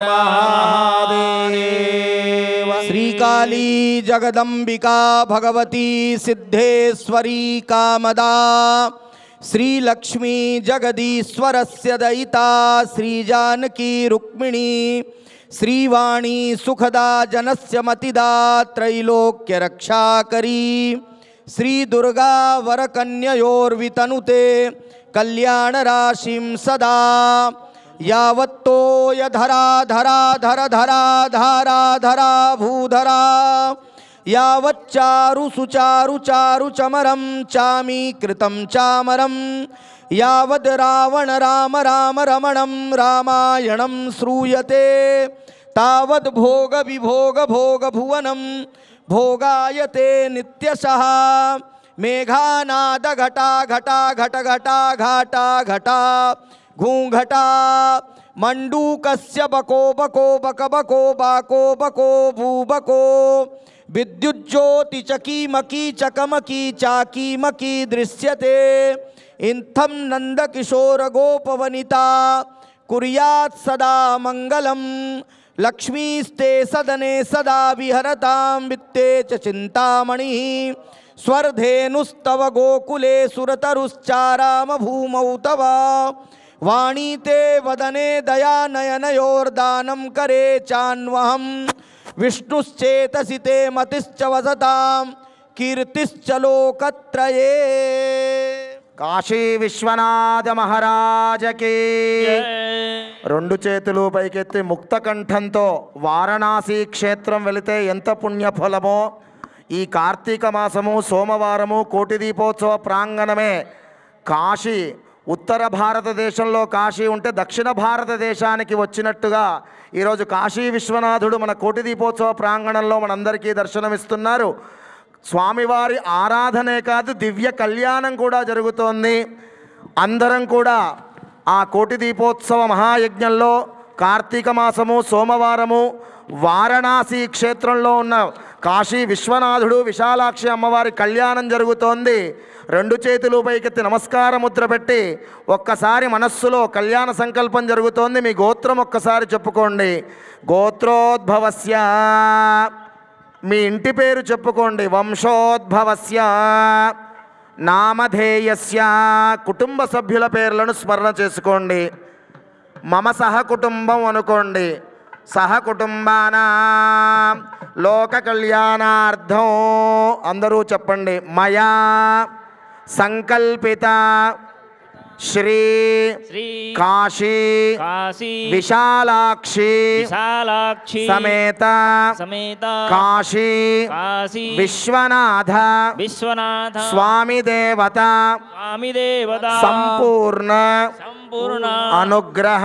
महादेव। श्रीकाली जगदंबिका भगवती सिद्धेश्वरी कामदा श्रीलक्ष्मी जगदीश्वरस्य दयिता श्रीजानकी रुक्मिणी श्रीवाणी सुखदा जनस्य मतिदा त्रैलोक्य रक्षाकरी श्री दुर्गा वरकन्ययोर्वितनुते कल्याण राशिं सदा यावत्तो यधरा धरा धर धरा धारा धरा भूधरा यावच्चारु सुचारु चारु चमरं चामी कृतं चामरं यावद् रावण राम राम रमणं रामायणं श्रूयते तावद् भोग विभोग भोग भुवनं भोगायते नित्यशः मेघानाद घटा घटा घट घटा घाटा घटा घूंघटा मंडूकस्य बको बको बक बको बाको बको भूबको विद्युज्योति चकीमकी चकमकी चाकीमकी दृश्यते इंथम नंद किशोर गोपवनिता कुर्यात् सदा मंगलम लक्ष्मीस्ते सदने सदा विहरतां वित्ते च चिंतामणि स्वर्धेनुस्तव गोकुले सुरतरुश्चाराम भूमौ तव वाणी ते वदने दया नयनयोर्दानं करे चान्वहं विष्णुश्चेतसि ते मतिश्च वसतां कीर्तिश्च लोकत्रये। కాశీ విశ్వనాథ మహారాజకి రెండు చేతులు పైకెత్తి ముక్త కంఠంతో వారణాసి క్షేత్రం వెళితే ఎంత పుణ్యఫలమో ఈ కార్తీక మాసము సోమవారము కోటి దీపోత్సవ ప్రాంగణమే కాశీ. ఉత్తర భారతదేశంలో కాశీ ఉంటే దక్షిణ భారతదేశానికి వచ్చినట్టుగా ఈరోజు కాశీ విశ్వనాథుడు మన కోటి దీపోత్సవ ప్రాంగణంలో మనందరికీ దర్శనమిస్తున్నారు. స్వామివారి ఆరాధనే కాదు దివ్య కళ్యాణం కూడా జరుగుతోంది. అందరం కూడా ఆ కోటి దీపోత్సవ మహాయజ్ఞంలో కార్తీక మాసము సోమవారము వారణాసి క్షేత్రంలో ఉన్న కాశీ విశ్వనాథుడు విశాలాక్షి అమ్మవారి కళ్యాణం జరుగుతోంది. రెండు చేతులు పైకెత్తి నమస్కార ముద్ర పెట్టి ఒక్కసారి మనస్సులో కళ్యాణ సంకల్పం జరుగుతోంది. మీ గోత్రం ఒక్కసారి చెప్పుకోండి. గోత్రోద్భవస్య మీ ఇంటి పేరు చెప్పుకోండి. వంశోద్భవస్య నామధేయస్య కుటుంబ సభ్యుల పేర్లను స్మరణ చేసుకోండి. మమ సహ కుటుంబం అనుకోండి. సహ కుటుంబానా లోక కళ్యాణార్థం అందరూ చెప్పండి. మయా సంకల్పిత శ్రీ కాశీ విశాలాక్షి సమేత కాశీ విశ్వనాథ స్వామి దేవత సంపూర్ణ అనుగ్రహ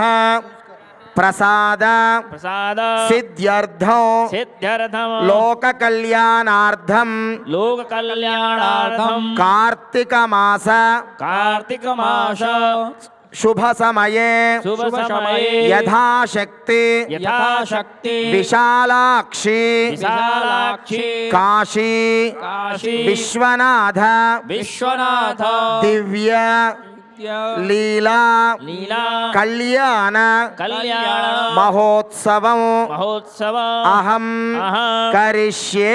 ప్రసాద సిద్ధ్యర్థం లోక కళ్యాణార్థం కార్తీక మాస శుభ సమయే యథాశక్తి విశాలాక్షి కాశీ విశ్వనాథ దివ్య లీలా కళ్యాణ మహోత్సవం అహం కరిష్యే.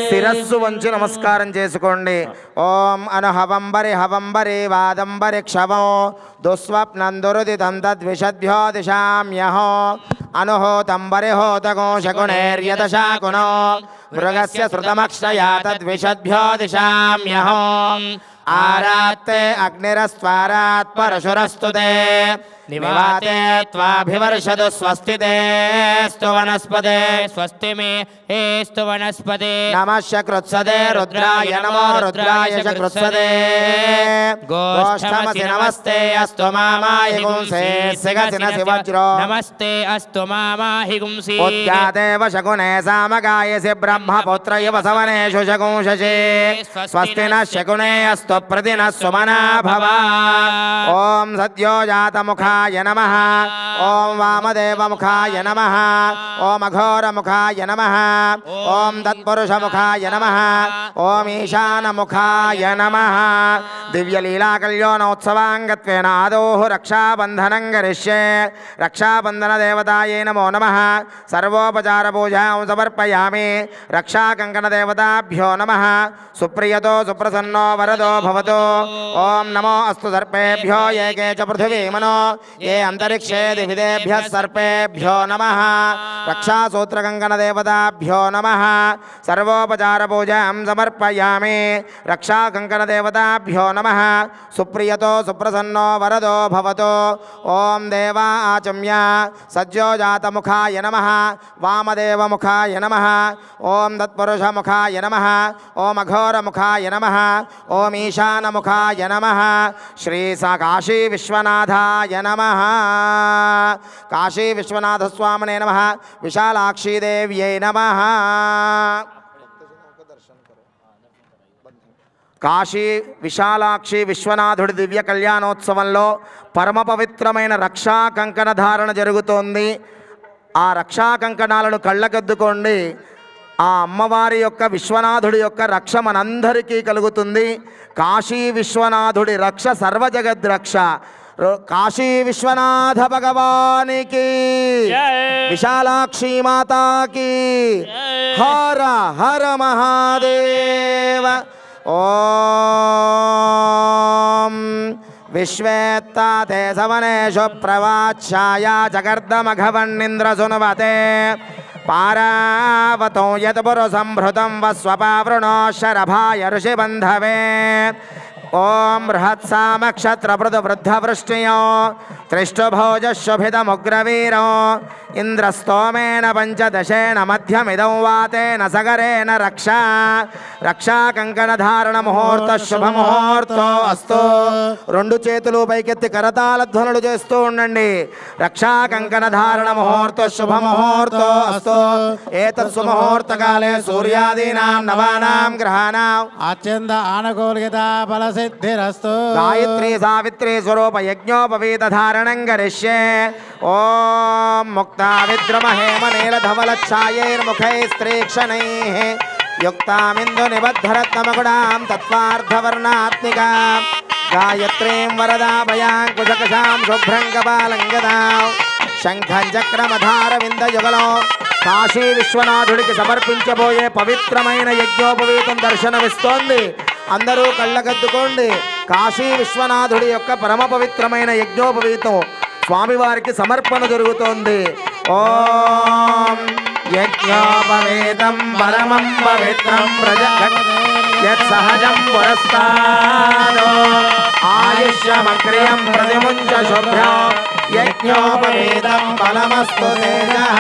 శిరస్సు వంచి నమస్కారం చేసుకోండి. ఓం అనుహవంబరి హవంబరి వాదంబరి క్షవం దుస్వప్నం దురుదితం తద్విషద్భ్యో దిశామ్యహో అనుహోతంబరి హోతగో శకునేర్యదశాకునో మృగస్య శృతమక్షయా తద్విషద్భ్యో దిశామ్యహో ఆరాత్తే అగ్నిరస్వారాత్ పరశురస్తుతే నివాతే త్వాభివర్షదు స్వస్తితే స్తు వనస్పతే స్వస్తి మే హేస్తు వనస్పతే నమః కృత్సదే రుద్రాయ నమో రుద్రాయ చ కృత్సదే గోష్ఠమసి నమస్తే అస్తు మామాహి గుంసే సిగసినసి వజ్రో నమస్తే అస్తు మామాహి గుంసి ఉద్యాదేవ శకునే సామగాయసి బ్రహ్మపుత్ర ఇవ సవనేషు శకుంశశే స్వస్తి నః శకునే అస్తు ప్రతినః సుమనా భవ. ఓం సద్యో జాత ముఖా मुखाय नमः ओम वामदेव मुखाय नमः ओम अघोर मुखाय नमः ओम तत्पुरुष मुखाय नमः ओम ईशान मुखाय नमः दिव्य लीला कल्याणोत्सवांगत्वेन आदोः रक्षाबन्धनं करिष्ये रक्षाबन्धन देवतायै नमो नमः सर्वोपचार पूजां समर्पयामि रक्षाकंकण देवताभ्यो नमः सुप्रियतो सुप्रसन्नो वरदो भवतु ओम नमो अस्तु सर्पेभ्यो ये के च पृथिवी मनो ये अंतरिक्षे दिविदेभ्यः सर्पेभ्यो नमः रक्षासूत्रकंकण देवताभ्यो नमः सर्वोपचार पूजां समर्पयामि रक्षाकंकण देवताभ्यो नमः सुप्रियतो सुप्रसन्नो वरदो भवतु ओम देवा आचम्य सज्जो जातमुखाय नमः वामदेव मुखाय नमः ओम तत्पुरुष मुखाय नमः ओम अघोर मुखाय नमः ओम ईशान मुखाय नमः श्री सा काशी विश्वनाथाय नमः काशी विश्वनाथ स्वामिने नमः विशालाक्षी देव्यै नमः కాశీ విశాలాక్షి విశ్వనాథుడి దివ్య కళ్యాణోత్సవంలో పరమ పవిత్రమైన రక్షా కంకణ ధారణ జరుగుతోంది. ఆ రక్షా కంకణాలను కళ్ళకద్దుకోండి. ఆ అమ్మవారి యొక్క విశ్వనాథుడి యొక్క రక్ష మనందరికీ కలుగుతుంది. కాశీ విశ్వనాథుడి రక్ష సర్వజగద్రక్ష. కాశీ విశ్వనాథ భగవానికి విశాలాక్షి మాతాకి హర హర మహాదేవ. ओम विश्वेत्ताते सवनेषु प्रवाच्छाया जगर्दमघवन्निन्द्र सुनुवते पारावतो यत्पुरुषंभृतं वस्वपावृणो शरभाय ऋषिबन्धवे ओम बृहत्सामक्षत्रपृथवृद्धवृष्टियो त्रिष्टुभोजशुभितमुग्रवीरो इंद्रस्तोमेन पंचदशेन मध्यमिदं वातेन सगरेण रक्षा रक्षा कंकण धारण मुहूर्त शुभ मुहूर्तो अस्तु. రెండు చేతులు పైకెత్తి కరతాళ ధ్వనులు చేస్తూ ఉండండి. రక్షా కంకణ ధారణ ముహూర్త శుభ ముహూర్తో అస్తు. ఏతత్ సుముహూర్త కాలే సూర్యాదీనాం నవానాం గ్రహాణాం అత్యంత ఆనుకూల్యత ఫల సిద్ధిరస్తు. గాయత్రీ సావిత్రీ స్వరూప యజ్ఞోపవీత ధారణం కరిష్యే. ఓం ముక్తా విద్రమహేమ నీలధవలఛాయైర్ముఖైస్త్రీక్షణైః యుక్తామిందు నిబద్ధరత్నమకుడాం తత్వార్ధవర్ణాత్మికాం గాయత్రీం వరదాభయాం కుశకశాం శుభ్రం కపాలం గదాం శంఖం చక్రమధార విందయుగలో కాశీ విశ్వనాథుడికి సమర్పించబోయే పవిత్రమైన యజ్ఞోపవీతం దర్శనమిస్తోంది. అందరూ కళ్ళకద్దుకోండి. కాశీ విశ్వనాథుడి యొక్క పరమ పవిత్రమైన యజ్ఞోపవీతం స్వామివారికి సమర్పణ జరుగుతోంది. ఓం యజ్ఞోపవీతం పరమం పవిత్రం యత్సహజం పురస్తాదో ఆయుష్యమక్రియం ప్రతిముంచ శుభ్రం యజ్ఞోపవీతం బలమస్తు తేజః.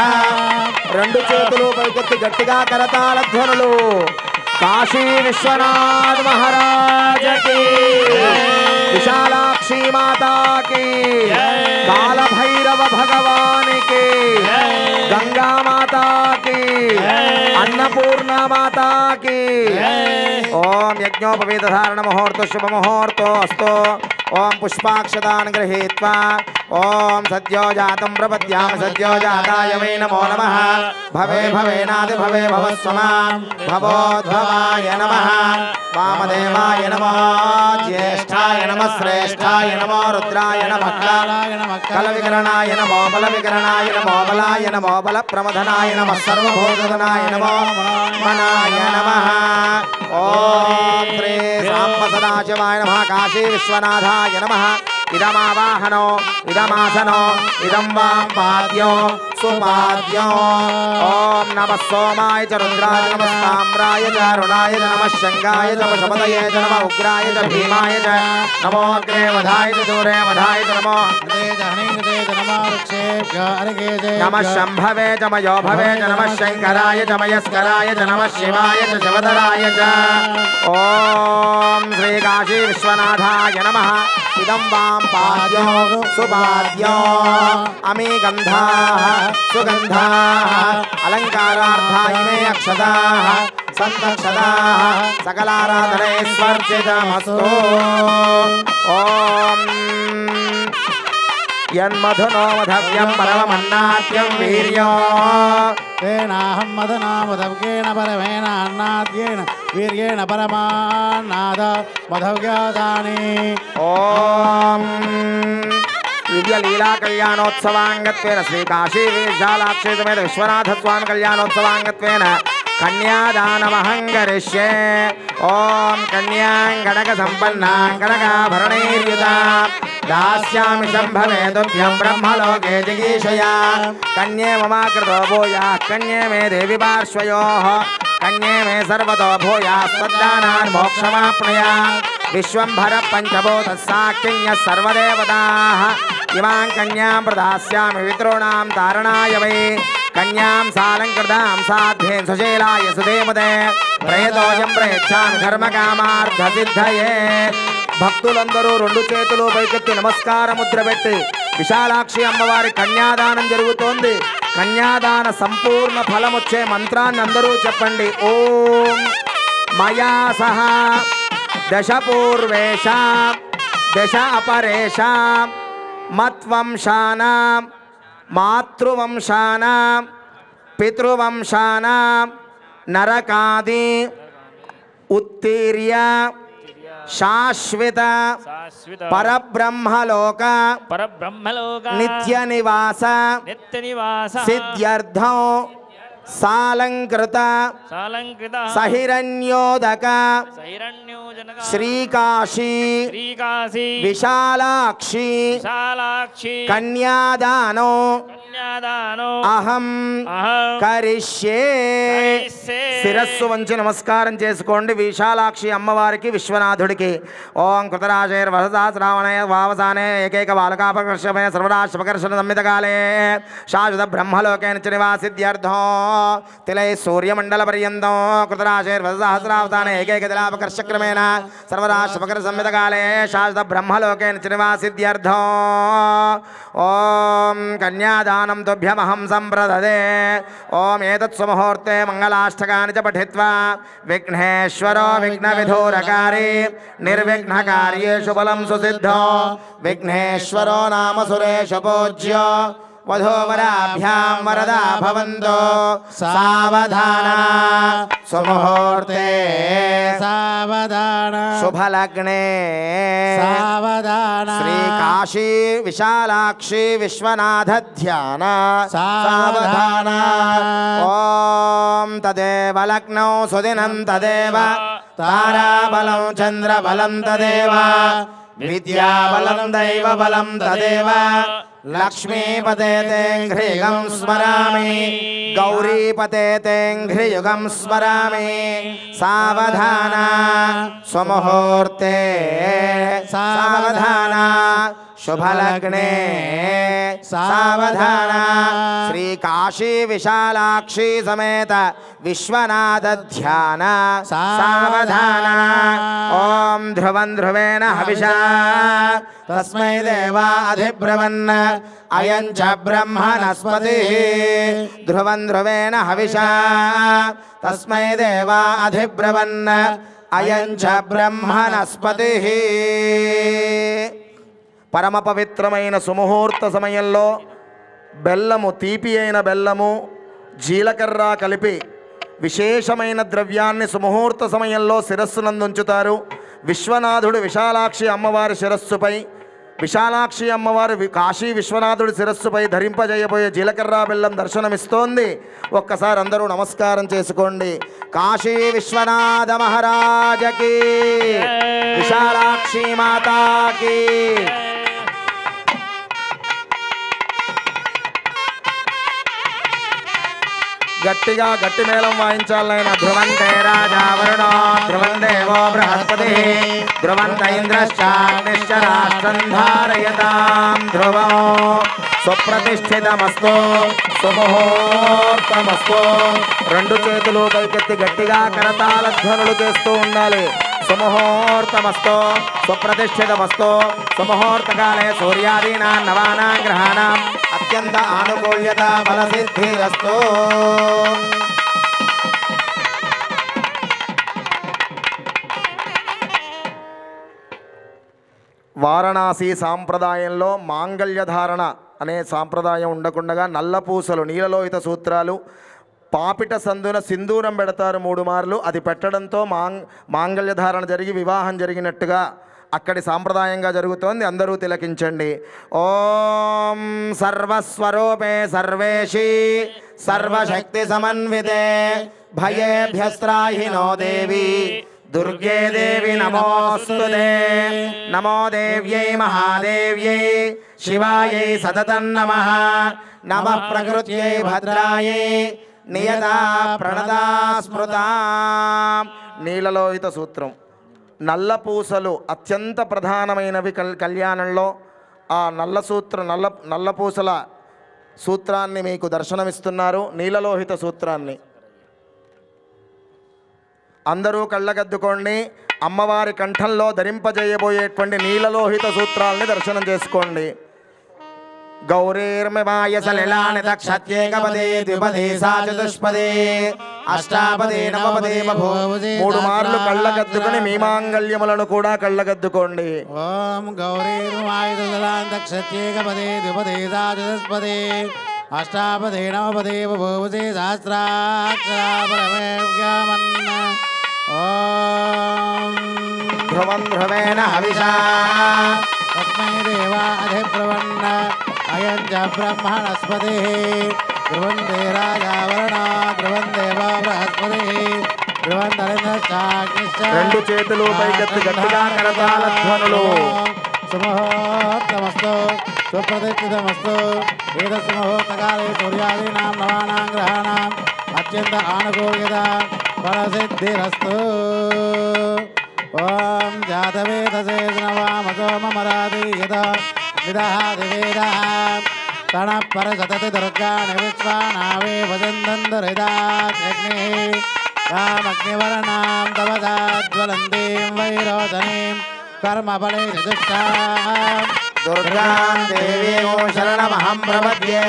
రెండు చేతులు పైకెత్తి గట్టిగా కరతాళ ధ్వనులు. కాశీ విశ్వనాథ్ మహారాజకి విశాలాక్షి మాతాకి కాలభైరవ భగవానికి గంగా మాతాకి అన్నపూర్ణ మాతాకి. ఓం యజ్ఞోపవీత ధారణ ముహూర్త శుభ ముహూర్తో అస్తు. ఓం పుష్పాక్షతాన్ గృహీత్వా ఓం సద్యో జాతం ప్రపద్యామి సద్యో జాతాయ వై నమో నమః. భవే భవేనాది భవే భవస్వమాం భవోద్భవాయ నమః. వామదేవాయ నమః. జ్యేష్ఠాయ నమః. శ్రేష్ఠాయ నమో రుద్రాయ నమః. కలవికరణాయ నమో బలవికరణాయ నమో బలాయ నమో బల ప్రమథనాయ నమః. సర్వభూతనాయ నమో మనాయ నమః. ఓం శ్రీ సాంబ సదాశివాయ నమః. కాశీ విశ్వనాథాయ నమః. ఇదమావాహనో ఇదమాసనో ఇదం వాం పాద్యో సుపాద్యో. ఓం నమః సోమాయ చ రుద్రాయ నమః తామ్రాయ చ అరుణాయ చ నమః శంగాయ చ వశపతయే చ నమః ఉగ్రాయ చ భీమాయ చ నమో అగ్రే వధాయ చ దూరే వధాయ చ నమో నమః శంభవే చ మయోభవే చ నమః శంకరాయ చ మయస్కరాయ చ నమః శివాయ చ శివధరాయ చ. ఓం శ్రీ కాశీ విశ్వనాథాయ నమః. ఇదం వాం పాద్యో సుపాద్యో అమీ గంధాః సుగంధాః అలంకారార్థాయ మే అక్షతాః సంతక్షతాః సకలారాధనైస్వర్జితమస్తు. ఓం యన్మధునో మధవ్యం పరమమన్నాద్యం వీర్యో తేనాహం మదనామధవ్యేన పరమేణ అన్నాద్యేన వీర్యేణ పరమాన్నాద మధవ్యాదాని. ఓం దివ్య లీలా కళ్యాణోత్సవాంగత్వేన శ్రీ కాశీ విశాలాక్షి సమేత విశ్వనాథ స్వామి కళ్యాణోత్సవాంగత్వేన కన్యాదానమహం కరిష్యే. ఓం కన్యాం గణక సంపన్నాం గణకాభరణైర్యుతా దాస్యామి శంభవే తుభ్యం బ్రహ్మలోకే జిగీషయా. కన్యే మమాకృతో భూయాః కన్యే మే దేవి పార్శ్వయోః కన్యే మే సర్వతో భూయాః స్వదానాన్ మోక్షమాప్నుయాత్. విశ్వంభర పంచభూతస్సాక్షిణ్యः సర్వదేవతాః ఇమాం కన్యాం ప్రదాస్యామి పితॄణాం తారణాయ వై. కన్యాం సాలంకృతాం సాధ్యేన్ సుశీలాయ సుధేముదే ప్రయతోయం ప్రయచ్ఛామి ధర్మకామార్థ సిద్ధయే. భక్తులందరూ రెండు చేతులు పైకెత్తి నమస్కార ముద్ర పెట్టి విశాలాక్షి అమ్మవారి కన్యాదానం జరుగుతోంది. కన్యాదాన సంపూర్ణ ఫలం వచ్చే మంత్రాన్ని అందరూ చెప్పండి. ఓం మయా సహా దశ పూర్వేషాం దశ అపరేషాం మత్వంశానాం మాతృవంశానాం పితృవంశానాం నరకాది ఉత్తీర్య శాశ్వత పరబ్రహ్మలోక నిత్య నివాస సిద్ధ్యర్థం సాలంకృత సహిరణ్యోదక శ్రీకాశీ విశాలాక్షి కన్యాదానో అహం కరిష్యే. శిరస్సు వంచి నమస్కారం చేసుకోండి విశాలాక్షి అమ్మవారికి విశ్వనాథుడికి. ఓం కృతరాశైర్వసహస్రావణే వావసానే ఏకైక బాలకాపకర్షమే సర్వరాశపకర్షణ సంహితకాలే శాశ్వత బ్రహ్మలోకే నిత్య నివాసిద్ధ్యర్థం తిలై సూర్యమండల పర్యంతం కృతరాశైర్వసహస్రావసానే ఏకైక తిలాపకర్షక్రమేణ సర్వరాశపకర్ష సంహితకాలే శాశ్వత బ్రహ్మలోకే నిత్య నివాసిద్ధ్యర్థం. ఓం కన్యాదానం తుభ్యమహం సంప్రదదే. ఓం ఏతత్సుముహూర్తే మంగళాష్టకాని చ పఠిత్వా విఘ్నేశ్వరో విఘ్నవిధూరకారి నిర్విఘ్నకార్యేషు బలం సుసిద్ధో విఘ్నేశ్వరో నామ సురేష పూజ్యో వధూవరాభ్యాం వరదా భవంతో. సావధాన సుముహూర్తే సావధాన శుభలగ్నే సావధాన శ్రీ కాశీ విశాలాక్షి విశ్వనాథ ధ్యాన సావధాన. ఓం తదేవ లగ్నౌ సుదినం తదేవ తారాబలం చంద్రబలం తదేవ విద్యాబలం దైవబలం తదేవ లక్ష్మీపతే ఘ్రియగం స్మరామి గౌరీపతే ఘ్రియయుగం స్మరామి. సావధాన స్వముహూర్తే సావధాన శుభలగ్నే సావధాన శ్రీ కాశీ విశాలాక్షి సమేత విశ్వనాథ ధ్యాన సావధాన. ఓం ధ్రువం ధ్రువేణ హవిషా తస్మై దేవా అధిబ్రవన్ అయం చ బ్రహ్మణస్పతి. ధ్రువం ధ్రువేణ హవిషా తస్మై దేవా అధిబ్రవన్ అయం చ బ్రహ్మణస్పతి. పరమ పవిత్రమైన సుముహూర్త సమయంలో బెల్లము తీపి అయిన బెల్లము జీలకర్ర కలిపి విశేషమైన ద్రవ్యాన్ని సుముహూర్త సమయంలో శిరస్సునందుంచుతారు. విశ్వనాథుడు విశాలాక్షి అమ్మవారి శిరస్సుపై విశాలాక్షి అమ్మవారు కాశీ విశ్వనాథుడి శిరస్సుపై ధరింపజేయబోయే జీలకర్ర బెల్లం దర్శనమిస్తోంది. ఒక్కసారి అందరూ నమస్కారం చేసుకోండి. కాశీ విశ్వనాథ మహారాజకి విశాలాక్షి మాతాకి. గట్టిగా గట్టి మేళం వాయించాలైనా. ధ్రువంతే రాజా వరుణో ధ్రువం దేవో బృహస్పతి ధ్రువంత ఇంద్రశ్చాగ్నిశ్చ రాష్ట్రం ధారయతాం ధ్రువం. సుప్రతిష్ఠితమస్తు శుభముహూర్తమస్తు. రెండు చేతులు పైకెత్తి గట్టిగా కరతాళ ధ్వనులు చేస్తూ ఉండాలి. సుముహూర్తమస్తు సుప్రతిష్ఠితమస్తు. సుముహూర్తకాలే సూర్యాదీనా నవానా గ్రహాణం అత్యంత ఆనుకూల్యత ఫలసిద్ధిరస్తు. వారణాసి సాంప్రదాయంలో మాంగళ్యధారణ అనే సాంప్రదాయం ఉండకుండా నల్లపూసలు నీలలోహిత సూత్రాలు పాపిట సందున సింధూరం పెడతారు 3 మార్లు. అది పెట్టడంతో మాంగళ్యధారణ జరిగి వివాహం జరిగినట్టుగా అక్కడి సాంప్రదాయంగా జరుగుతోంది. అందరూ తిలకించండి. ఓం సర్వస్వరూపే సర్వేషి సర్వశక్తి సమన్వితే భయేభ్యస్త్రాహి నో దేవి దుర్గే దేవి నమోస్తుతే. నమో దేవ్యై మహాదేవ్యై శివాయై సతతం నమః. నమః ప్రకృత్యై భద్రాయై నియతా ప్రణతా స్మృతా. నీలలోహిత సూత్రం నల్ల పూసలు అత్యంత ప్రధానమైనవి కళ్యాణంలో. ఆ నల్ల పూసల సూత్రాన్ని మీకు దర్శనమిస్తున్నారు. నీలలోహిత సూత్రాన్ని అందరూ కళ్ళగద్దుకోండి. అమ్మవారి కంఠంలో ధరింపజేయబోయేటువంటి నీలలోహిత సూత్రాలని దర్శనం చేసుకోండి. గౌరీర్మిమాయ సలిలాని దక్షత్యేకపదే ద్విపదే సా చతుష్పదే అష్టాపదే నవపదే బభూ. 3 మార్లు కళ్ళగద్దుకొని మీ మాంగళ్యములను కూడా కళ్ళగద్దుకోండి. ఓం గౌరీర్మిమాయ సలిలాని దక్షత్యేకపదే ద్విపదే సా చతుష్పదే అష్టాపదే నవపదే బభూవసే సహస్రాక్షరాపరమేవ్యామన్న. ఓం ధ్రువం ధ్రువేణ హవిషా తస్మై దేవా అధిబ్రవన్న అయం చ బ్రహ్మణస్పతి ధ్రువంతే రాజా వరుణా ధ్రువం దేవా బృహస్పతి ధ్రువంతరింద్రశ్చాగ్నిశ్చ. 2 చేతులు పైకెత్తి గట్టిగా కరతాళ ధ్వనులు. సుముహూర్తమస్తు సుప్రతిష్ఠితమస్తు. ఏతస్సు ముహూర్తకాలే సూర్యాదీనాం నవానాం గ్రహాణాం అత్యంత ఆనుకూల్యత ఫలసిద్ధిరస్తు. ఓం జాతవేదసే నవామసో మమరాధీయత విదహాది వేదః తనః పరసతతి దుర్గాణి విశ్వానావే వదందందరిదాగ్నిః రామగ్నివర్ణాం తపసాజ్వలంతీం వైరోధనీం కర్మఫలే నిదుష్టాం. దుర్గాం దేవీం శరణమహం ప్రపద్యే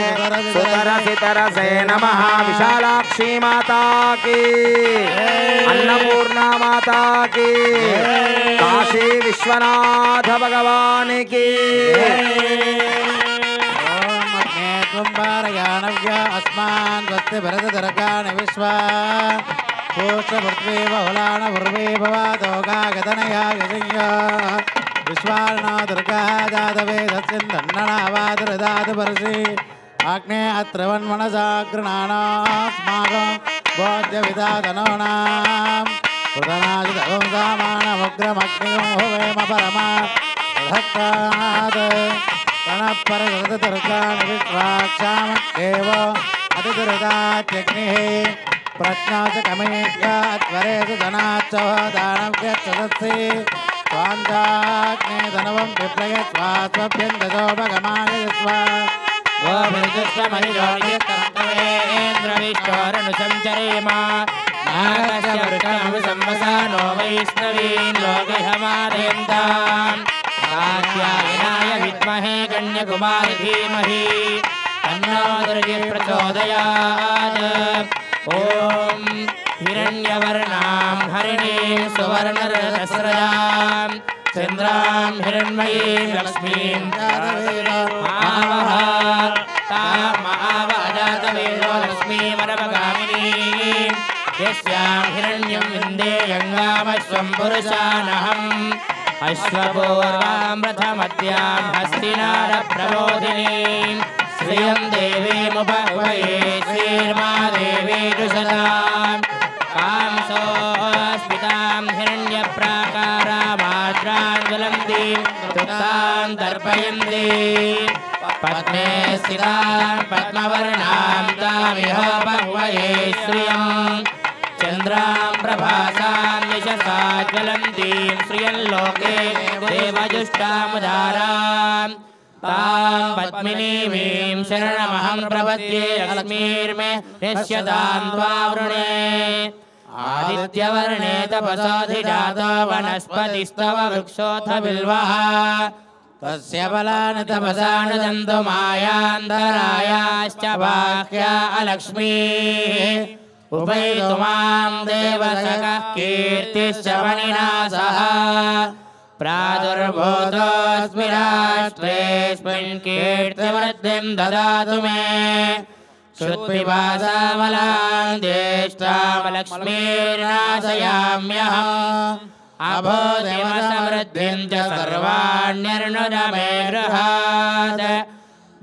సుతరసితరసే నమః. విశాలాక్షి మాతాకి అన్నపూర్ణ మాతాకి కాశీ విశ్వనాథ భగవానికి. ఓం అగ్నే త్వం పారయాణవ్య అస్మాన్ స్వస్తి భరత దుర్గాణి విశ్వా పూష్పృథ్వీ బహుళాన పూర్వే భవాతో గాగతనయా గజయ్య విశ్వార్ణో దుర్గా జాతవేదస్యందన్ననావాదురదాదు పరసి ఆగ్నే అత్రవన్మనసా గృణానాస్మాకం బోధ్య విదాతనోనాం పుదనాజిదవం సామానముగ్రమగ్నిగం హువేమ పరమా తథక్తాత్ తనః పరగత దుర్గాణి విశ్వాక్షామకేవ అతిదురదాత్యగ్నిః ప్రజ్ఞాచ కమేత్యాత్వరేషు ధనాచ్చ దానవ్యచ్చదత్సి స్వాంతాగ్నే ధనవం విప్లయ స్వాస్వభ్యందశోభగమాయస్వ. గోభిర్దుష్టమహిషోణికంతవేంద్రవిష్ణోరనుసంచరేమ నాగస్య వృషణముసంవసానో వైష్ణవీన్ లోకైహమాదయంతాం. కాత్యాయనాయ విద్మహే కన్యకుమారి ధీమహి తన్నో దుర్గే ప్రచోదయాత్. ఓం హిరణ్యవర్ణాం హరిణీం సువర్ణరజస్రజాం చంద్రాం హిరణ్మయీం లక్ష్మీం మావహ తాం మావజాతవేదో లక్ష్మీమరవగామినీం యస్యాం హిరణ్యం విందేయంగామశ్వం పురుషానహం. అశ్వపూర్వాం రథమద్యాం హస్తినార ప్రబోధినీం శ్రియం దేవీముపవయే శ్రీర్మా దేవీరుషదాం. కాంసోస్మితాం హిరణ్యప్రాకారామాద్రాజ్వలంతీం తృప్తాం తర్పయంతీం. పద్మే స్థితాం పద్మవర్ణాం తామిహ బహ్వయే శ్రియం చంద్రాం ప్రభాసాం యశసాజ్వలంతీం శ్రియం లోకే దేవజుష్టాముదారాం. తాం పద్మినీమీం శరణమహం ప్రపద్యే లక్ష్మీర్మే నిశ్యతాం త్వావృణే. ఆదిత్యవర్ణే తపసాధిజాతో వనస్పతిస్తవ వృక్షోऽथ బిల్వః తస్య ఫలాని తపసా నదంతు మాయాంతరాయాశ్చ బాహ్యా అలక్ష్మీః. ఉపైతు మాం దేవసఖः కీర్తిశ్చ మణినా సహ प्रादुर्भूतोऽस्मि राष्ट्रेऽस्मिन् कीर्तिवृद्धिं ददातु मे श्रुत्पिपासामलां ज्येष्ठामलक्ष्मीर्नाशयाम्यहम् अभूतिमसमृद्धिं च सर्वाण्यर्णुद मे गृहात्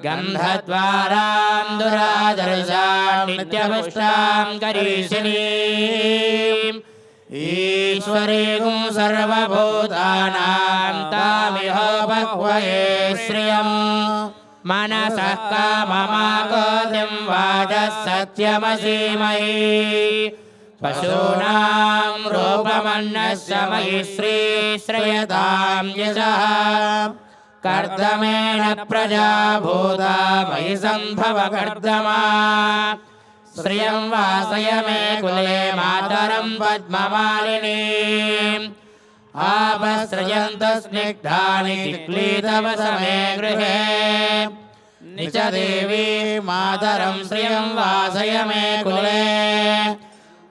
गन्धद्वारां दुरादर्शां नित्यपुष्टां करीशिनीम् ईश्वरीं सर्वभूतानां तामिहोपक्वये श्रियम् मनसः काममाकोतिं वाचः सत्यमसीमहि पशूनां रूपमन्नस्य मयि श्रीश्रयतां यशः कर्दमेन प्रजा भूता मयि सम्भव कर्दमा श्रियं वासय मे कुले मातरं पद्ममालिनीम् आपसृजन्तु स्निग्धानि चिक्लीतवस मे गृहे निच देवी मातरं श्रियं वासय मे कुले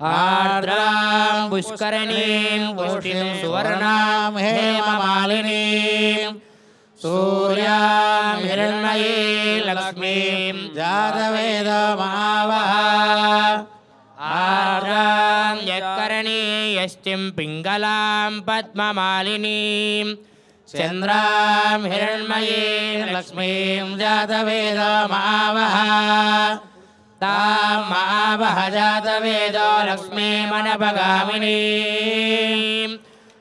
आर्द्रां पुष्करणीं पुष्टिं सुवर्णां हेममालिनीं सूर्यां हिरण्मयीं लक्ष्मीं जातवेदमावह आर्द्रां यत्करणीयष्टिं पिङ्गलां पद्ममालिनीं चन्द्रां हिरण्मयीं लक्ष्मीं जातवेदमावह तां मावह जातवेदो लक्ष्मीमनपगामिनीं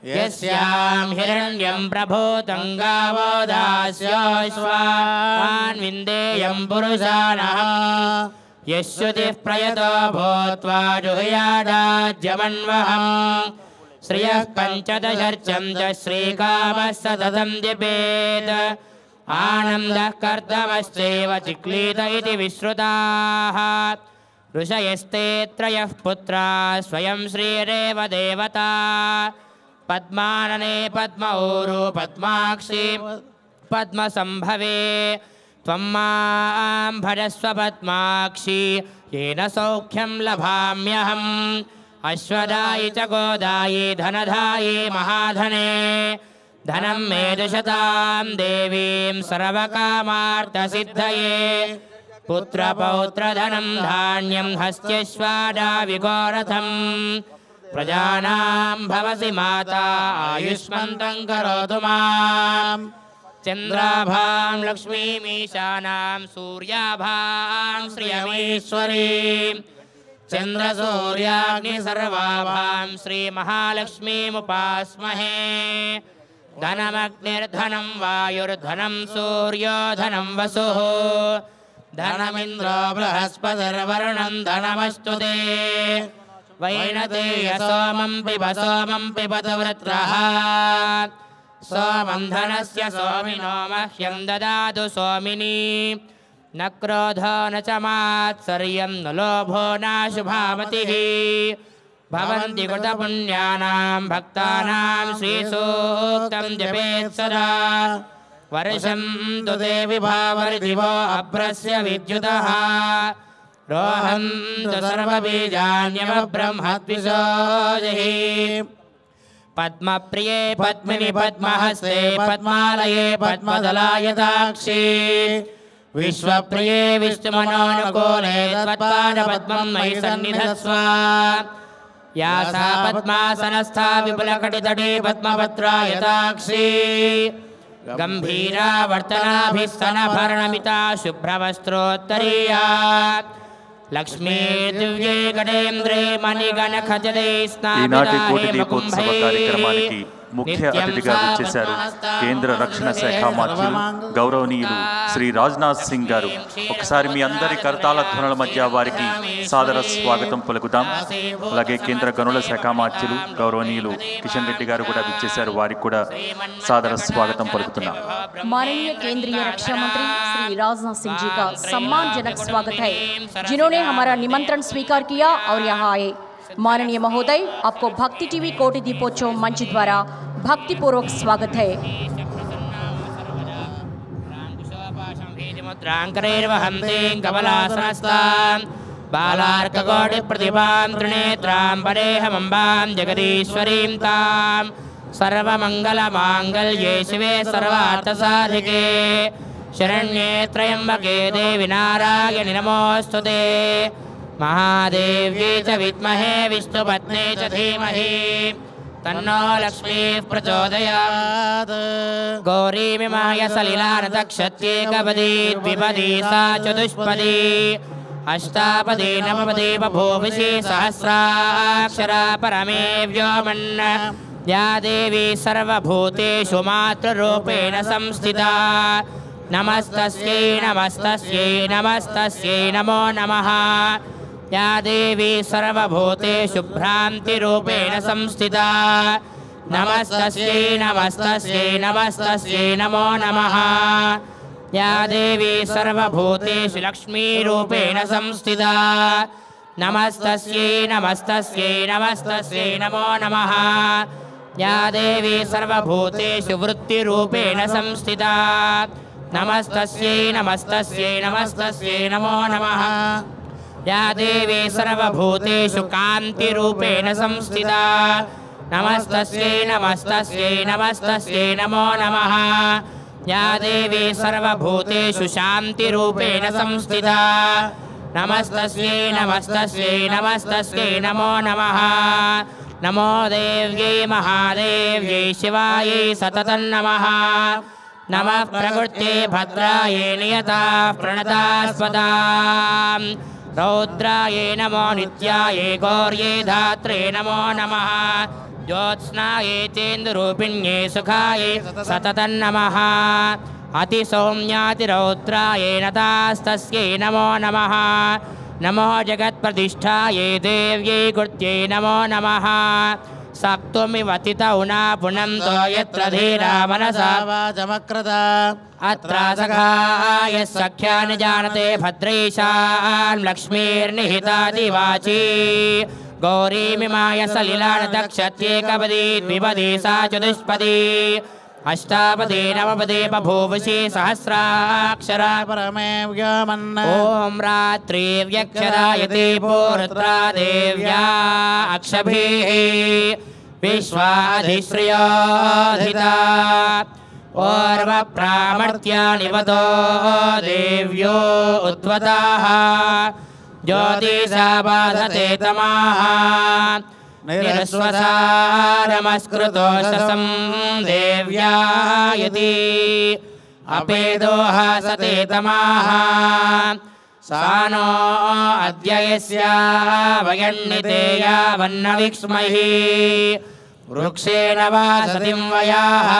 यस्यां हिरण्यं प्रभूतं गावो दास्योऽश्वान् विन्देयं पुरुषाणः यश्रुतिः प्रयतो भूत्वा जुहुयादाज्यमन्वहम् श्रियः पञ्चदशर्चं च श्रीकामः सततं जपेत् आनन्दः कर्दमश्चैव चिक्लीत इति विश्रुताः ऋषयस्ते त्रयः पुत्राः स्वयं श्रीरेव देवता पद्मानने पद्मऊरु पद्माक्षी पद्मसम्भवे त्वं मां भजस्व पद्माक्षी येन सौख्यं लभाम्यहम् अश्वदायि च गोदायि धनधायि महाधने धनं मे दशतां देवीं सर्वकामार्थसिद्धये पुत्रपौत्रधनं धान्यं हस्त्यश्वाडाविगोरथम् प्रजानां भवसि माता आयुष्मन्तं करोतु माम् चन्द्राभां लक्ष्मीमीशानां सूर्याभां श्रियमीश्वरीं चन्द्रसूर्याग्निसर्वाभां श्रीमहालक्ष्मीमुपास्महे धनमग्निर्धनं वायुर्धनं सूर्यो धनं वसुः धनमिन्द्रो बृहस्पतिर्वरुणं धनमस्तु ते वैनतेय सोमं पिबत वृत्रः सोमं धनस्य सोमिनो मह्यं ददातु सोमिनी न क्रोधो न च मात्सर्यं न लोभो नाशुभामतिः भवन्ति कृतपुण्यानां भक्तानां श्रीसूक्तं जपेत् सदा वर्षं तु ते विभावर्दिवो अभ्रस्य विद्युतः रोहन्तु सर्वबीजान्यवब्रह्मद्विषोजहि पद्मप्रिये पद्मिनि पद्महस्ते पद्मालये पद्मदलायताक्षी विश्वप्रिये विष्णुमनोनुकूले त्वत्पादपद्मं मयि सन्निधत्स्व या सा पद्मासनस्था विपुलकटितटे पद्मपत्रायताक्षी गम्भीरा वर्तनाभिः स्तनभरणमिता शुभ्रवस्त्रोत्तरीया लक्ष्मी दिव्ये गणेन्द्रे मणिगणखजले ఈనాటి కోటి దీపోత్సవ కార్యక్రమానికి ముఖ్య అతిథిగా విచ్చేశారు కేంద్ర రక్షణ శాఖ మంత్రులు గౌరవనీయులు శ్రీ రాజ్నాథ్ సింగ్ గారు. ఒకసారి మీ అందరి కరతాళ ధ్వనుల మధ్య వారికి సాదర స్వాగతం పలుకుతాం. అలాగే కేంద్ర గనుల శాఖ మంత్రులు గౌరవనీయులు కిషన్ రెడ్డి గారు కూడా విచ్చేశారు, వారికి కూడా సాదర స్వాగతం పలుకుతున్నాం. माननीय केंद्रीय रक्षा मंत्री श्री राजनाथ सिंह जी का सम्मानजनक स्वागत है, जिन्होंने हमारा निमंत्रण स्वीकार किया और यहाँ आए. माननीय महोदय, आपको भक्ति टीवी कोटि दीपोत्सव मंच द्वारा भक्ति पूर्वक स्वागत है. बालार्ककोटि प्रतिभां त्रिनेत्रां परेहमम्बां जगदीश्वरीं तां सर्वमङ्गलमाङ्गल्ये शिवे सर्वार्थसाधिके शरण्ये त्र्यम्बके देवि नारायणि नमोऽस्तुते महादेव्यै च विद्महे विष्णुपत्न्यै च धीमहि तन्नो लक्ष्मीः प्रचोदयात् गौरीमिमाय सलिलानतक्षत्येकपदी द्विपदी सा चतुष्पदी अष्टापदी नवपदी बभूविषि सहस्राक्षरा परमे व्योमन् या देवी सर्वभूतेषु मातृरूपेण संस्थिता नमस्तस्यै नमस्तस्यै नमस्तस्यै नमो नमः या देवी सर्वभूतेषु भ्रान्तिरूपेण संस्थिता नमस्तस्यै नमस्तस्यै नमस्तस्यै नमो नमः या देवी सर्वभूतेषु लक्ष्मीरूपेण संस्थिता नमस्तस्यै नमस्तस्यै नमस्तस्यै नमो नमः या देवी सर्वभूतेषु वृत्तिरूपेण संस्थिता नमस्तस्यै नमस्तस्यै नमस्तस्यै नमो नमः या देवी सर्वभूतेषु कान्तिरूपेण संस्थिता नमस्तस्यै नमस्तस्यै नमस्तस्यै नमो नमः या देवी सर्वभूतेषु शान्तिरूपेण संस्थिता नमस्तस्यै नमस्तस्यै नमस्तस्यै नमो नमः नमो देव्यै महादेव्यै शिवायै सततं नमः नमः प्रकृत्यै भद्रायै नियताः प्रणतास्पदां रौद्रायै नमो नित्यायै गौर्यै धात्रे नमो नमः ज्योत्स्नायै चेन्दुरूपिण्यै सुखायै सततं नमः अतिसौम्यातिरौद्रायै नतास्तस्यै नमो नमः नमो जगत्प्रतिष्ठायै देव्यै कृत्यै नमो नमः सप्तमीवतितौ न पुनन्तो यत्र धीरा मनसा वाचमक्रता अत्र सखाय सख्या न जानते भद्रैशान् लक्ष्मीर्निहितादिवाची गौरीमिमाय सलिलानतक्षत्येकपदी द्विपदी सा चतुष्पदी अष्टापदी नवपदी बभूवषि सहस्राक्षरा परमे व्योमन् ॐ रात्रि व्यक्षरायते पूर्त्रा देव्या अक्षभिः विश्वाधिश्रियोधिता ओर्वप्रामर्त्या निवतो देव्यो उद्वताः ज्योतिषा बाधते तमाः निरस्वसारमस्कृतो शसं देव्या यदि अपेदोः सते तमाः सा नो अद्य यस्या वयन्निते यावन्नविक्ष्महि वृक्षेण वा सतिं वयाः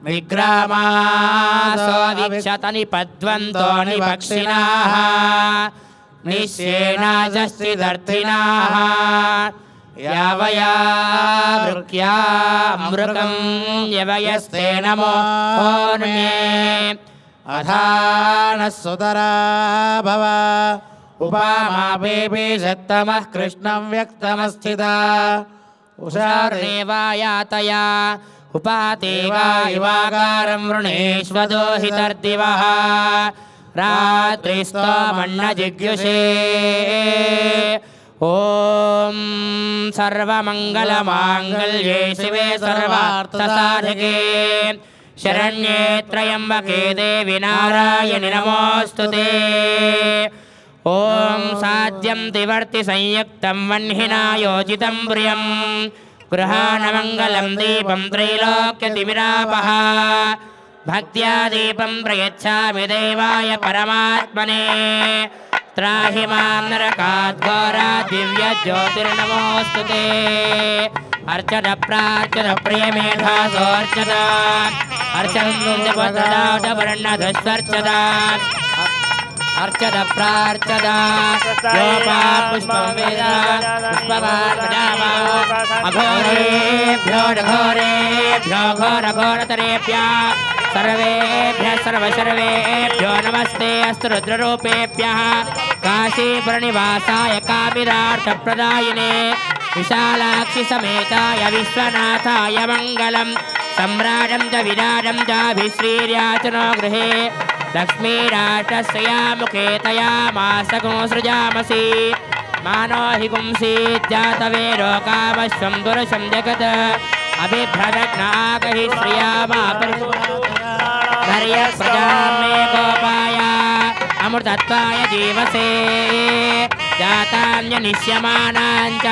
विग्रामासो वीक्षत निपद्वन्तो निपक्षिणाः निश्येनाजस्तिदर्थिनाः यावया वृक्या मृगं यवयस्ते नमो ओर्मे अधानः सुतरा भव उपामापेऽपि सत्तमः कृष्णं व्यक्तमस्थिता उषार्देवायातया उपातेवा इवागारं वृणेष्वदोहितर्दिवः रात्रिस्तमन्नजिज्ञुषे ॐ सर्वमङ्गलमाङ्गल्ये शिवे सर्वार्थसाधके शरण्ये त्र्यम्बके देवि नारायणि नमोऽस्तुते ॐ साध्यं तिवर्ति संयुक्तं वह्निना योजितं प्रियं गृहाणमङ्गलं दीपं त्रैलोक्यतिमिरापः भक्त्या दीपं प्रयच्छामि देवाय परमात्मने त्राहि मां नरकात् घोरात् दिव्यज्योतिर्नमोऽस्तुते अर्चन प्रार्चन प्रियमेधासोऽर्चत अर्चनवर्णधस्वर्चत अर्चन प्रार्चन योपा पुष्पं वेद पुष्पवान् प्रजावान् अघोरेभ्यो घोरेभ्यो घोरघोरतरेभ्यः सर्वेभ्यः सर्वशर्वेभ्यो नमस्ते अस्तु रुद्ररूपेभ्यः काशीपुरनिवासाय कामिरार्थप्रदायिने विशालाक्षि समेताय विश्वनाथाय मङ्गलं सम्राजं च विराजं चाभिश्रीर्याचनो गृहे लक्ष्मीराटस्य मुखे तया मासको सृजामसि मानो हि पुंसीज्जातवेरो कामश्वं दुरशं जगत् अभिभ्रदग्नागहि श्रियामापर्य प्रजामे गोपाय अमृतत्वाय जीवसे जातान्यनिष्यमानाञ्च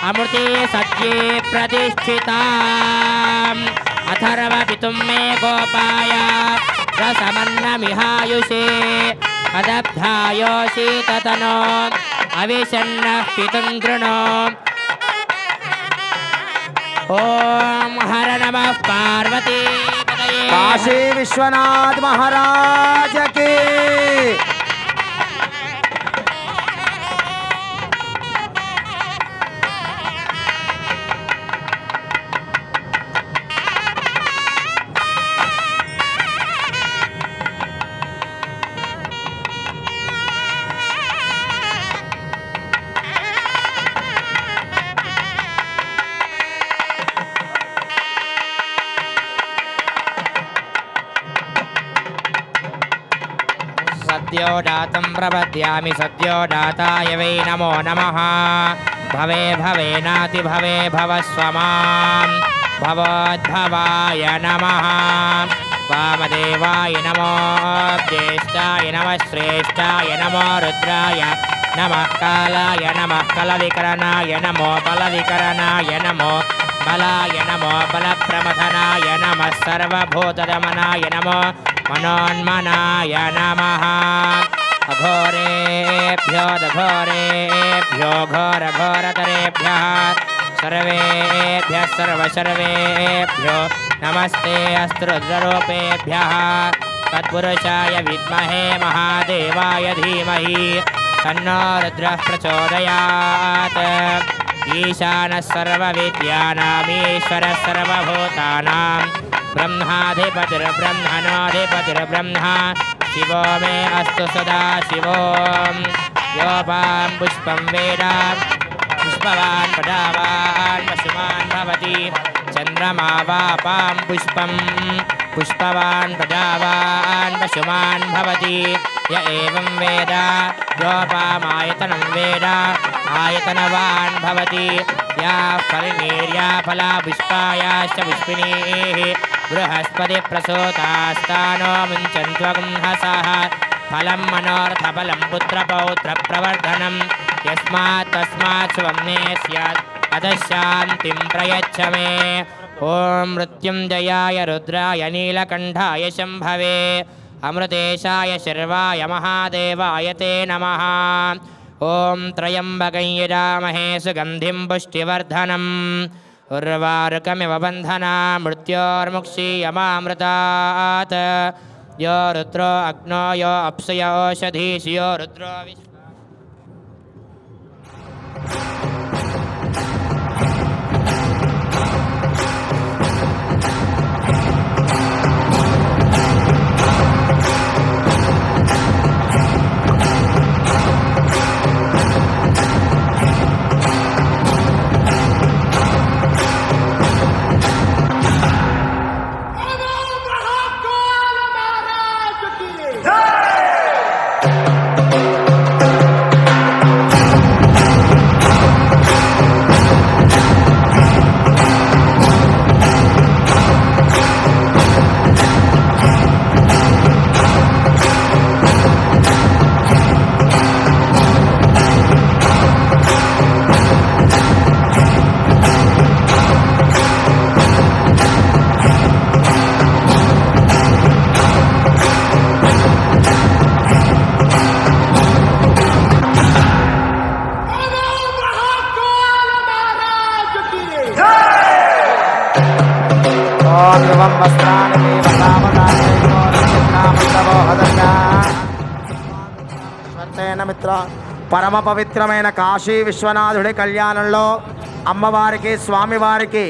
अमृते सत्ये प्रतिष्ठिताम् अथर्वपितुं मे गोपाय रसमन्नमिहायुषे अदब्धायोषि ततनो अविषन्नः पितुं कृणो ओम हर नमः पार्वती काशी विश्वनाथ महाराज की सद्योदातं प्रपद्यामि सद्योदाताय वै नमो नमः भवे भवेनाति भवे भवस्व मां भवोद्भवाय नमः वामदेवाय नमो ज्येष्ठाय नमः श्रेष्ठाय नमो रुद्राय नमः कालाय नमः कलविकरणाय नमो बलविकरणाय नमो बलाय नमो बलप्रमथनाय नमः सर्वभूतदमनाय नमो मनोन्मनाय नमः अघोरेभ्यो दघोरेभ्यो घोरघोरतरेभ्यः सर्वेभ्यः सर्वसर्वेभ्यो नमस्ते अस्तु रुद्ररूपेभ्यः तत्पुरुषाय विद्महे महादेवाय धीमहि तन्नो रुद्रः प्रचोदयात् ईशानः सर्वविद्यानामीश्वरः सर्वभूतानां ब्रह्माधिपतिर्ब्रह्मणोऽधिपतिर्ब्रह्मा शिवो मे अस्तु सदा शिवो योपां पुष्पं वेद पुष्पवान् प्रजावान् पशुमान् भवति चन्द्रमा वापां पुष्पं पुष्पवान् प्रजावान् पशुमान् भवति य एवं वेद योपामायतनं वेद आयतनवान् भवति या फलनीर्या फला पुष्पायाश्च पुष्पिणीः बृहस्पति प्रसूतास्तानो मुञ्चन्त्वगुंहसः फलं मनोरथफलं पुत्रपौत्रप्रवर्धनं यस्मात् तस्मात् शुभं मे स्यात् अतः शान्तिं प्रयच्छ मे ॐ मृत्युञ्जयाय रुद्राय नीलकण्ठाय शम्भवे अमृतेशाय शर्वाय महादेवाय ते नमः ॐ त्र्यम्बकं यजामहे सुगन्धिं पुष्टिवर्धनम् उर्वारुकमिव बन्धना मृत्योर्मुक्षीयमामृतात् यो रुद्रो अग्नो यो अप्सुय ओषधीषु यो रुद्रो మిత్ర పరమ పవిత్రమైన కాశీ విశ్వనాథుడి కళ్యాణంలో అమ్మవారికి స్వామివారికి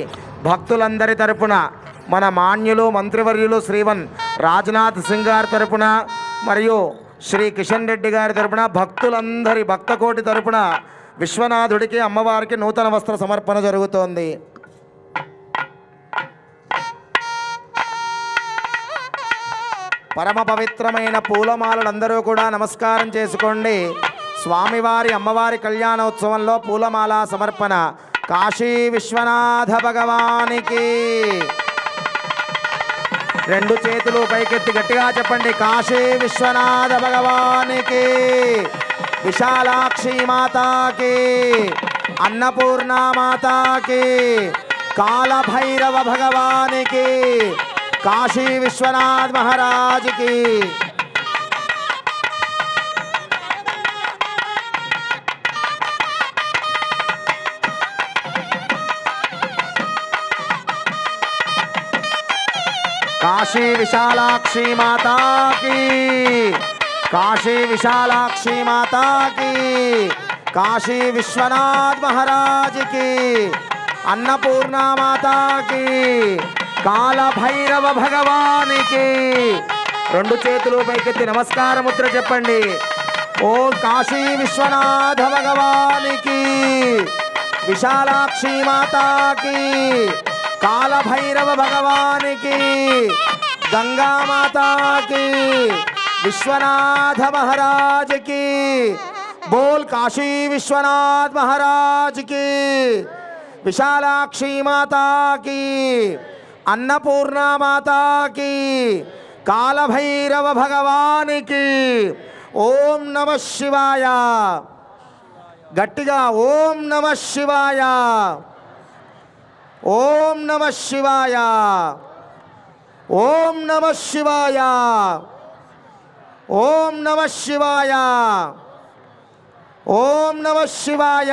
భక్తులందరి తరపున మన మాన్యులు మంత్రివర్యులు శ్రీవన్ రాజ్నాథ్ సింగ్ గారి తరపున మరియు శ్రీ కిషన్ రెడ్డి గారి తరపున భక్తులందరి భక్తకోటి తరపున విశ్వనాథుడికి అమ్మవారికి నూతన వస్త్ర సమర్పణ జరుగుతోంది. పరమ పవిత్రమైన పూలమాలలందరూ కూడా నమస్కారం చేసుకోండి. స్వామివారి అమ్మవారి కళ్యాణోత్సవంలో పూలమాల సమర్పణ కాశీ విశ్వనాథ భగవానికి. రెండు చేతులు పైకెత్తి గట్టిగా చెప్పండి, కాశీ విశ్వనాథ భగవానికి, విశాలాక్షి మాతాకి, అన్నపూర్ణ మాతాకి, కాలభైరవ భగవానికి, కాశీ విశ్వనాథ్ మహారాజ్కి. काशी विशालाक्षी माता की, काशी विशालाक्षी माता की, काशी विश्वनाथ महाराज की, अन्नपूर्णा माता की, काल भैरव भगवान की. రెండు చేతులు పైకెత్తి నమస్కార ముద్ర చెప్పండి. ఓ కాశీ విశ్వనాథ భగవానికి, విశాలాక్షి మాతాకి, काल भैरव भगवान की, गंगा माता की, विश्वनाथ महाराज की. बोल काशी विश्वनाथ महाराज की, विशालाक्षी माता की, अन्नपूर्णा माता की, काल भैरव भगवान की. ओम नमः शिवाय. गट्टिगा ओम नमः शिवाय, ओम नमः शिवाय, ओम नमः शिवाय, ओम नमः शिवाय, ओम नमः शिवाय.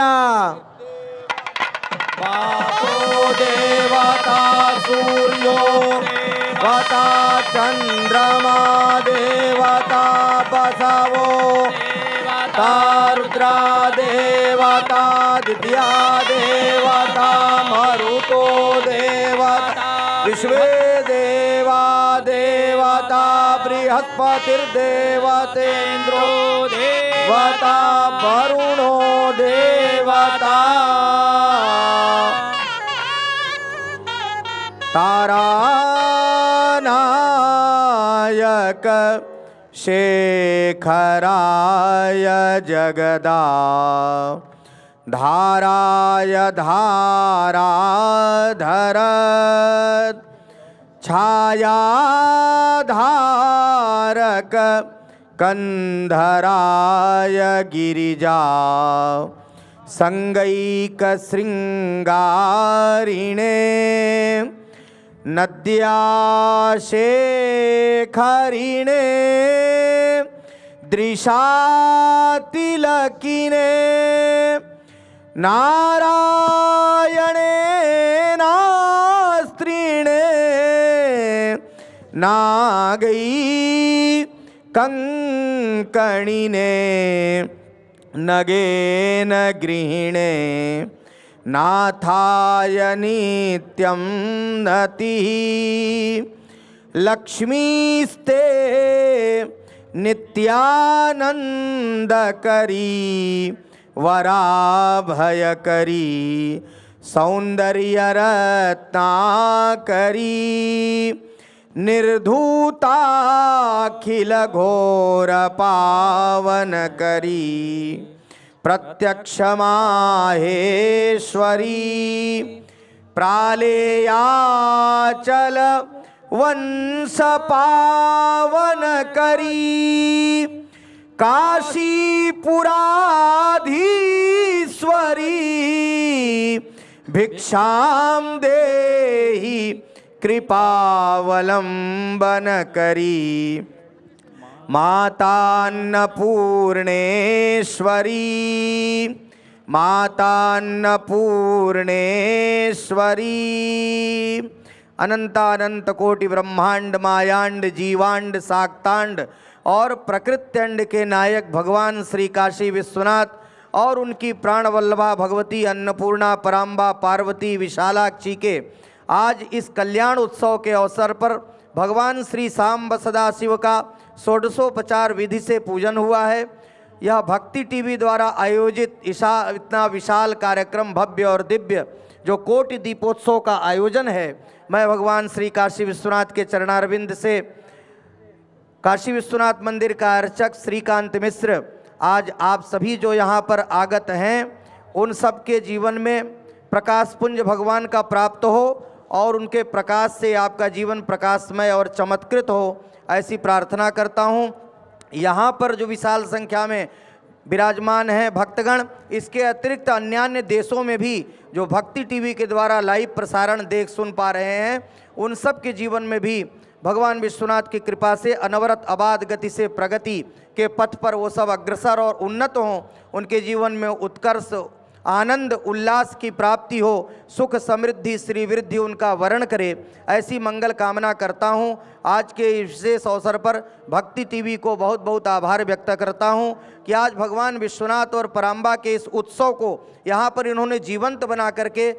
बापो देवता सूर्यो देवता चंद्रमा देवता बसवो देवता रुद्रा देवता दिव्या देवता मरुतो देवता विश्वे देवा देवता बृहस्पतिर्देवतेन्द्रो देवता वरुणो देवता तारानायक शेखराय जगदा धाराय धाराधर छायाधारक कंधराय गिरिजा संगैक श्रृंगारिणे नद्याशेखरिणे दृशातिलकिने नारायणे नास्त्रिणे नागै कंकणिने नगेन गृहिणे नाथाय नित्यं नतिः लक्ष्मीस्ते नित्यानंदकरी वराभयकरी सौंदर्यरत्नाकरी निर्धूताखिल घोर पावनकरी प्रत्यक्ष माहेश्वरी प्रालेयाचल वंश पावन करी काशीपुराधीश्वरी भिक्षां देहि कृपावलंबन करी मातान्नपूर्णेश्वरी मातान्नपूर्णेश्वरी अनंतानंत कोटि ब्रह्मांड मायांड जीवांड साक्तांड और प्रकृत्यंड के नायक भगवान श्री काशी विश्वनाथ और उनकी प्राणवल्लभा भगवती अन्नपूर्णा पराम्बा पार्वती विशालाक्षी के आज इस कल्याण उत्सव के अवसर पर भगवान श्री सांब सदाशिव का षोडशोपचार विधि से पूजन हुआ है। यह भक्ति टीवी द्वारा आयोजित इतना विशाल कार्यक्रम भव्य और दिव्य जो कोटि दीपोत्सव का आयोजन है, मैं भगवान श्री काशी विश्वनाथ के चरणारविंद से काशी विश्वनाथ मंदिर का अर्चक श्रीकांत मिश्र आज आप सभी जो यहाँ पर आगत हैं उन सब के जीवन में प्रकाश पुंज भगवान का प्राप्त हो और उनके प्रकाश से आपका जीवन प्रकाशमय और चमत्कृत हो, ऐसी प्रार्थना करता हूँ। यहाँ पर जो विशाल संख्या में विराजमान है भक्तगण, इसके अतिरिक्त अन्य देशों में भी जो भक्ति टीवी के द्वारा लाइव प्रसारण देख सुन पा रहे हैं, उन सब के जीवन में भी भगवान विश्वनाथ की कृपा से अनवरत अबाध गति से प्रगति के पथ पर वो सब अग्रसर और उन्नत हों, उनके जीवन में उत्कर्ष, आनंद, उल्लास की प्राप्ति हो, सुख, समृद्धि, श्री वृद्धि उनका वर्ण करे, ऐसी मंगल कामना करता हूँ। आज के इस विशेष अवसर पर भक्ति टीवी को बहुत बहुत आभार व्यक्त करता हूँ कि आज भगवान विश्वनाथ और पराम्बा के इस उत्सव को यहाँ पर इन्होंने जीवंत बना करके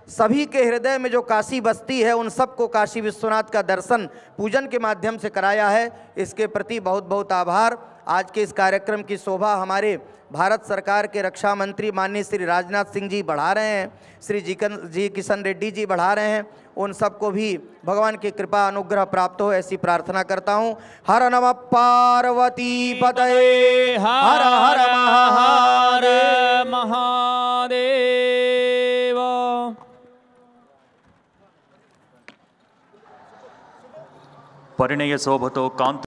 सभी के हृदय में जो काशी बस्ती है उन सबको काशी विश्वनाथ का दर्शन पूजन के माध्यम से कराया है। इसके प्रति बहुत बहुत आभार। आज के इस कार्यक्रम की शोभा हमारे भारत सरकार के रक्षा मंत्री माननीय श्री राजनाथ सिंह जी बढ़ा रहे हैं, श्री जी किशन रेड्डी जी बढ़ा रहे हैं। उन सबको भी भगवान की कृपा अनुग्रह प्राप्त हो, ऐसी प्रार्थना करता हूँ। हर नमः पार्वती पतये, हर हर महादेव। परिणय शोभतो कांति